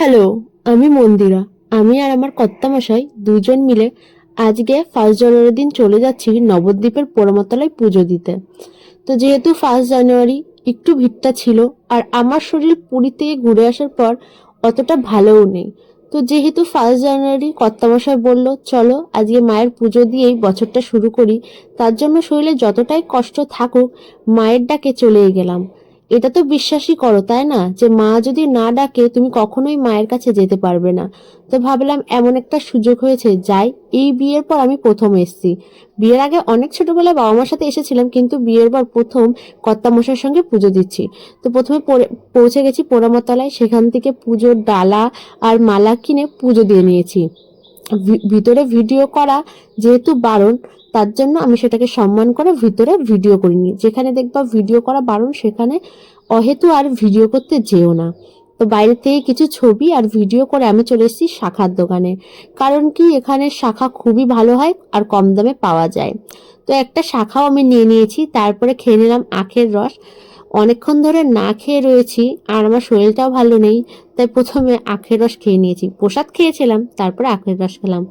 Hello, আমি মন্দিরা। আমি আর আমার কর্তামশাই দুজন মিলে আজকে 1 জানুয়ারি দিন চলে যাচ্ছি নবদ্বীপের পোড়ামাতলায় পুজো দিতে। তো যেহেতু 1 জানুয়ারি একটু ভিড়টা ছিল, আর আমার শরীর পুরী থেকে ঘুরে আসার পর অতটা ভালোও নেই। তো যেহেতু 1 জানুয়ারি কর্তামশাই বলল চলো আজকে মায়ের পুজো দিয়েই বছরটা শুরু করি, তার জন্য শরীরে যতটাই কষ্ট থাকুক মায়ের ডাকে চলেই গেলাম। এটা তো বিশ্বাসই করো তাই না, যে মা যদি না ডাকে তুমি কখনোই মায়ের কাছে যেতে পারবে না। তো ভাবলাম এমন একটা সুযোগ হয়েছে যাই। এই বিয়ের পর আমি প্রথম এসেছি। বিয়ের আগে অনেক ছোটবেলায় বাবা মার সাথে এসেছিলাম, কিন্তু বিয়ের পর প্রথম কর্তামশাইয়ের সঙ্গে পুজো দিচ্ছি। তো প্রথমে পৌঁছে গেছি পোড়ামাতলায়, সেখান থেকে পুজোর ডালা আর মালা কিনে পুজো দিয়ে নিয়েছি। ভিতরে ভিডিও করা যেহেতু বারণ, তার জন্য আমি সেটাকে সম্মান করে ভিতরে ভিডিও করিনি। যেখানে দেখবা ভিডিও করা বারণ সেখানে অহেতু আর ভিডিও করতে যেও না। তো বাইরে থেকে কিছু ছবি আর ভিডিও করে আমি চলে এসেছি শাখার দোকানে। কারণ কি, এখানে শাখা খুবই ভালো হয় আর কম দামে পাওয়া যায়। তো একটা শাখাও আমি নিয়ে নিয়েছি। তারপরে খেয়ে নিলাম আখের রস। অনেকক্ষণ ধরে না খেয়ে রয়েছি আর আমার শরীরটাও ভালো নেই, তাই প্রথমে আখের রস খেয়ে নিয়েছি। প্রসাদ খেয়েছিলাম, তারপরে আখের রস খেলাম।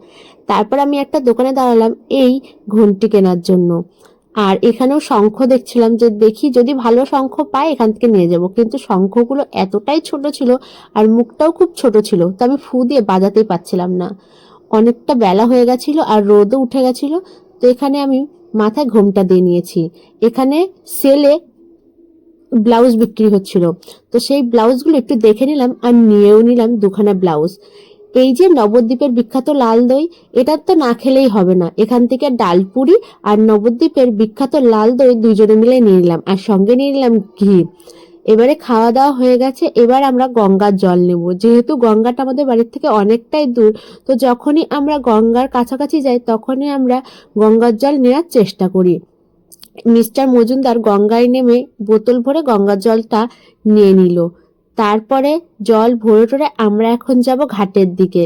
তারপর আমি একটা দোকানে দাঁড়ালাম এই ঘন্টি কেনার জন্য। আর এখানেও শঙ্খ দেখছিলাম, যে দেখি যদি ভালো শঙ্খ পাই এখান থেকে নিয়ে যাব। কিন্তু শঙ্খগুলো এতটাই ছোট ছিল আর মুখটাও খুব ছোট ছিল, তো আমি ফু দিয়ে বাজাতেই পারছিলাম না। অনেকটা বেলা হয়ে গেছিল আর রোদও উঠে গেছিল। তো এখানে আমি মাথায় ঘোমটা দিয়ে নিয়েছি। এখানে সেলে ব্লাউজ বিক্রি হচ্ছিল, তো সেই ব্লাউজগুলো একটু দেখে নিলাম আর নিয়েও নিলাম দুখানা ব্লাউজ। এই যে নবদ্বীপের বিখ্যাত লাল দই, এটা তো না খেলেই হবে না। এখান থেকে ডালপুরি আর নবদ্বীপের বিখ্যাত লাল দই দুজনে মিলে নিয়ে নিলাম, আর সঙ্গে নিয়ে নিলাম ঘি। এবারে খাওয়া দাওয়া হয়ে গেছে, এবার আমরা গঙ্গার জল নেব। যেহেতু গঙ্গাটা আমাদের বাড়ির থেকে অনেকটাই দূর, তো যখনই আমরা গঙ্গার কাছাকাছি যাই তখনই আমরা গঙ্গার জল নেওয়ার চেষ্টা করি। মিস্টার মজুমদার গঙ্গায় নেমে বোতল ভরে গঙ্গার জলটা নিয়ে নিল। তারপরে জল ভরে টরে আমরা এখন যাব ঘাটের দিকে।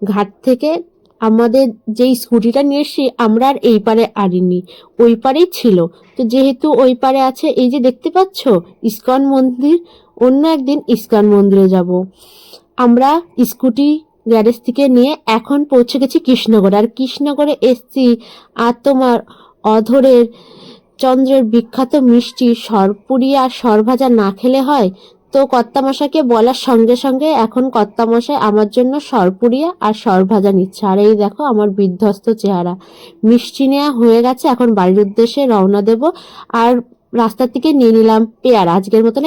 ঘাট থেকে আমাদের যেই স্কুটিটা নিয়ে এসছি আমরা আর এই পারে আনিনি, ওই পারেই ছিল। তো যেহেতু ওই পারে আছে, এই যে দেখতে পাচ্ছ ইস্কন মন্দির, অন্য একদিন ইস্কন মন্দিরে যাব। আমরা স্কুটি গ্যারেজ থেকে নিয়ে এখন পৌঁছে গেছি কৃষ্ণনগর। আর কৃষ্ণনগরে এসছি আর তোমার অধরের চন্দ্রের বিখ্যাত মিষ্টি সরপুরি আর সরভাজা না খেলে হয়। তো কর্তামশাইকে বলার সঙ্গে সঙ্গে এখন কর্তামশাই আমার জন্য সরপুরিয়া আর সরভাজা নিচ্ছে। আর এই দেখো আমার বিধ্বস্ত চেহারা। মিষ্টি নেওয়া হয়ে গেছে, এখন বাড়ির উদ্দেশ্যে রওনা দেব। আর রাস্তার থেকে নিয়ে নিলাম পেয়ারা। আজকের মতন